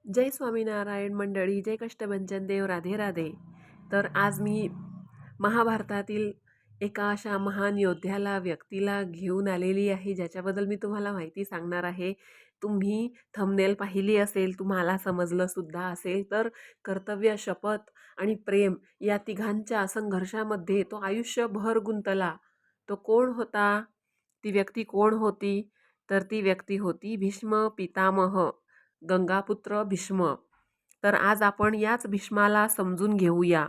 जय स्वामीनारायण मंडळी, जय कष्टभंजन देव, राधे राधे. तर आज मी महाभारतातील एका अशा महान योद्ध्याला, व्यक्तीला घेऊन आलेली आहे, ज्याच्याबद्दल मी तुम्हाला माहिती सांगणार आहे. तुम्ही थंबनेल पाहिली असेल, तुम्हाला समजलं सुद्धा असेल. तर कर्तव्य, शपथ आणि प्रेम या तिघांच्या संघर्षामध्ये तो आयुष्यभर गुंतला. तो कोण होता? ती व्यक्ती कोण होती? तर ती व्यक्ती होती भीष्म पितामह, गंगापुत्र भीष्म. तर आज आपण याच भीष्माला समजून घेऊया.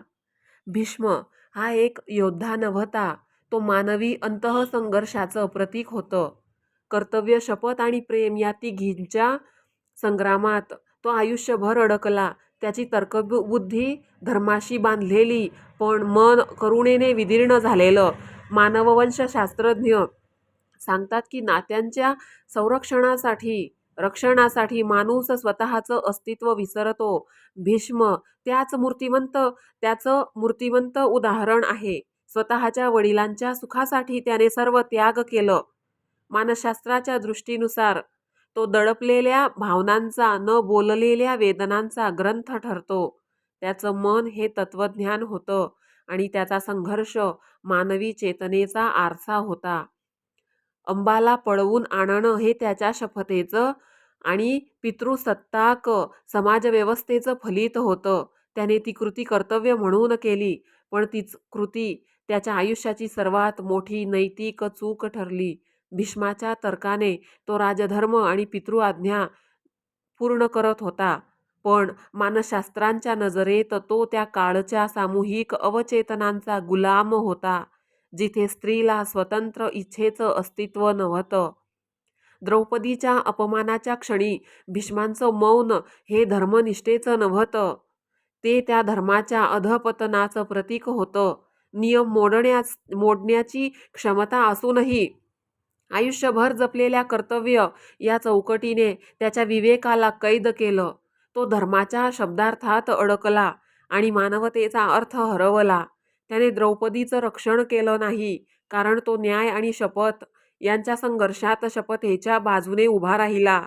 भीष्म हा एक योद्धा नव्हता, तो मानवी अंतःसंघर्षाचं प्रतीक होतं. कर्तव्य, शपथ आणि प्रेम या तिघींच्या संग्रामात तो आयुष्यभर अडकला. त्याची तर्कबुद्धी धर्माशी बांधलेली, पण मन करुणेने विदीर्ण झालेलं. मानववंशशास्त्रज्ञ सांगतात की नात्यांच्या संरक्षणासाठी, रक्षणासाठी माणूस स्वतःचं अस्तित्व विसरतो. भीष्म त्याचं मूर्तिमंत उदाहरण आहे. स्वतःच्या वडिलांच्या सुखासाठी त्याने सर्व त्याग केलं. मानसशास्त्राच्या दृष्टीनुसार तो दडपलेल्या भावनांचा, न बोललेल्या वेदनांचा ग्रंथ ठरतो. त्याचं मन हे तत्वज्ञान होतं आणि त्याचा संघर्ष मानवी चेतनेचा आरसा होता. अंबाला पळवून आणणं हे त्याच्या शपथेचं आणि पितृसत्ताक समाजव्यवस्थेचं फलित होतं. त्याने ती कृती कर्तव्य म्हणून केली, पण तीच कृती त्याच्या आयुष्याची सर्वात मोठी नैतिक चूक ठरली. भीष्माच्या तर्काने तो राजधर्म आणि पितृआज्ञा पूर्ण करत होता, पण मानसशास्त्रांच्या नजरेत तो त्या काळच्या सामूहिक अवचेतनांचा गुलाम होता, जिथे स्त्रीला स्वतंत्र इच्छेचं अस्तित्व नव्हतं. द्रौपदीच्या अपमानाच्या क्षणी भीष्मांचं मौन हे धर्मनिष्ठेचं नव्हतं, ते त्या धर्माच्या अधपतनाचं प्रतीक होतं. नियम मोडण्याची क्षमता असूनही आयुष्यभर जपलेल्या कर्तव्य या चौकटीने त्याच्या विवेकाला कैद केलं. तो धर्माच्या शब्दार्थात अडकला आणि मानवतेचा अर्थ हरवला. त्याने द्रौपदीचं रक्षण केलं नाही, कारण तो न्याय आणि शपथ यांच्या संघर्षात शपथेच्या बाजूने उभा राहिला.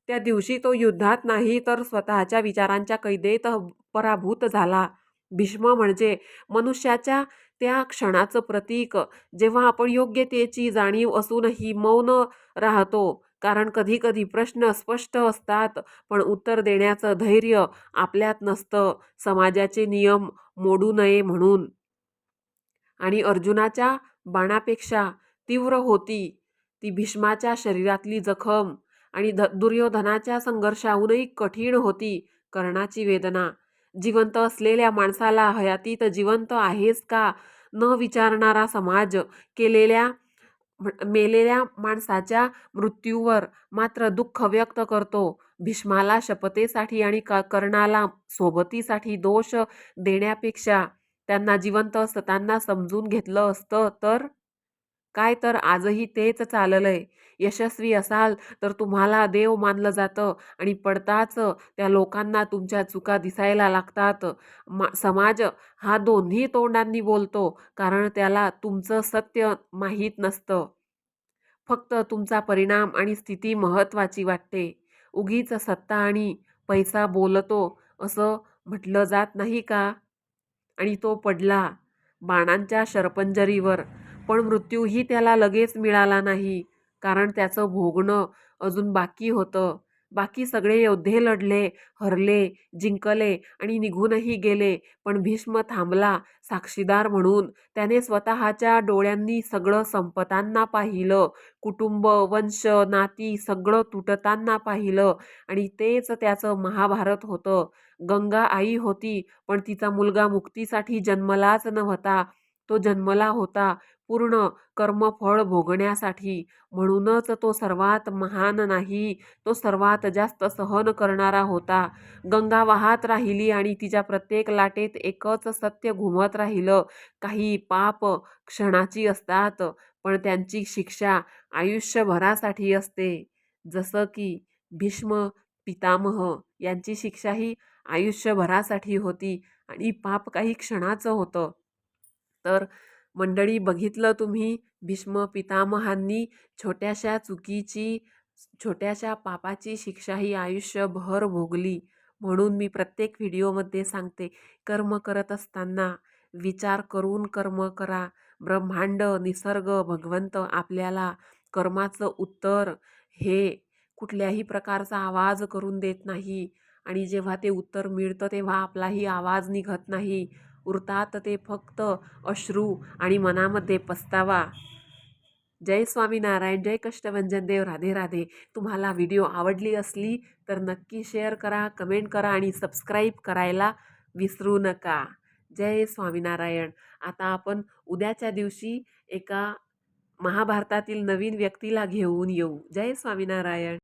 त्या दिवशी तो युद्धात नाही, तर स्वतःच्या विचारांच्या कैदेत पराभूत झाला. भीष्म म्हणजे मनुष्याच्या त्या क्षणाचं प्रतीक, जेव्हा आपण योग्यतेची जाणीव असूनही मौन राहतो, कारण कधी कधी प्रश्न स्पष्ट असतात, पण उत्तर देण्याचं धैर्य आपल्यात नसतं, समाजाचे नियम मोडू नये म्हणून. आणि अर्जुनाच्या बाणापेक्षा तीव्र होती ती भीष्माच्या शरीरातली जखम, आणि दुर्योधनाच्या संघर्षाहूनही कठीण होती कर्णाची वेदना. जिवंत असलेल्या माणसाला हयातीत जिवंत आहेस का न विचारणारा समाज, मेलेल्या माणसाच्या मृत्यूवर मात्र दुःख व्यक्त करतो. भीष्माला शपथेसाठी आणि कर्णाला सोबतीसाठी दोष देण्यापेक्षा त्यांना जिवंत असताना समजून घेतलं असतं तर काय. तर आजही तेच चाललंय. यशस्वी असाल तर तुम्हाला देव मानलं जातं, आणि पडताच त्या लोकांना तुमच्या चुका दिसायला लागतात. समाज हा दोन्ही तोंडांनी बोलतो, कारण त्याला तुमचं सत्य माहीत नसतं. फक्त तुमचा परिणाम आणि स्थिती महत्त्वाची वाटते. उगीच सत्ता आणि पैसा बोलतो असं म्हटलं जात नाही का? आणि तो पडला बाणांच्या शरपंजरीवर, पण मृत्यूही त्याला लगेच मिळाला नाही, कारण त्याचं भोगणं अजून बाकी होतं. बाकी सगळे योद्धे लढले, हरले, जिंकले आणि निघूनही गेले, पण भीष्म थांबला साक्षीदार म्हणून. त्याने स्वतःच्या डोळ्यांनी सगळं संपताना पाहिलं, कुटुंब, वंश, नाती सगळं तुटताना पाहिलं, आणि तेच त्याचं महाभारत होतं. गंगा आई होती, पण तिचा मुलगा मुक्तीसाठी जन्मलाच नव्हता. तो जन्मला होता पूर्ण कर्मफळ भोगण्यासाठी. म्हणूनच तो सर्वात महान नाही, तो सर्वात जास्त सहन करणारा होता. गंगा वाहत राहिली आणि तिच्या प्रत्येक लाटेत एकच सत्य घुमत राहिलं. काही पाप क्षणाची असतात, पण त्यांची शिक्षा आयुष्यभरासाठी असते. जसं की भीष्म पितामह यांची शिक्षा ही आयुष्यभरासाठी होती, आणि पाप काही क्षणाचं होतं. तर मंडळी, बघितलं तुम्ही, भीष्म पितामहांनी छोट्याशा चुकीची, छोट्याशा पापाची शिक्षा ही आयुष्यभर भोगली, म्हणून मी प्रत्येक व्हिडिओमध्ये सांगते, कर्म करत असताना विचार करून कर्म करा. ब्रह्मांड, निसर्ग, भगवंत आपल्याला कर्माचं उत्तर हे कुठल्याही प्रकारचा आवाज करून देत नाही. आणि जेव्हा ते उत्तर मिळतं तेव्हा आपलाही आवाज निघत नाही. उरतात ते फक्त अश्रू आणि मनामध्ये पस्तावा. जय स्वामीनारायण, जय कष्टभंजन देव, राधे राधे. तुम्हाला व्हिडिओ आवडली असली तर नक्की शेअर करा, कमेंट करा आणि सबस्क्राईब करायला विसरू नका. जय स्वामीनारायण. आता आपण उद्याच्या दिवशी एका महाभारतातील नवीन व्यक्तीला घेऊन येऊ. जय स्वामीनारायण.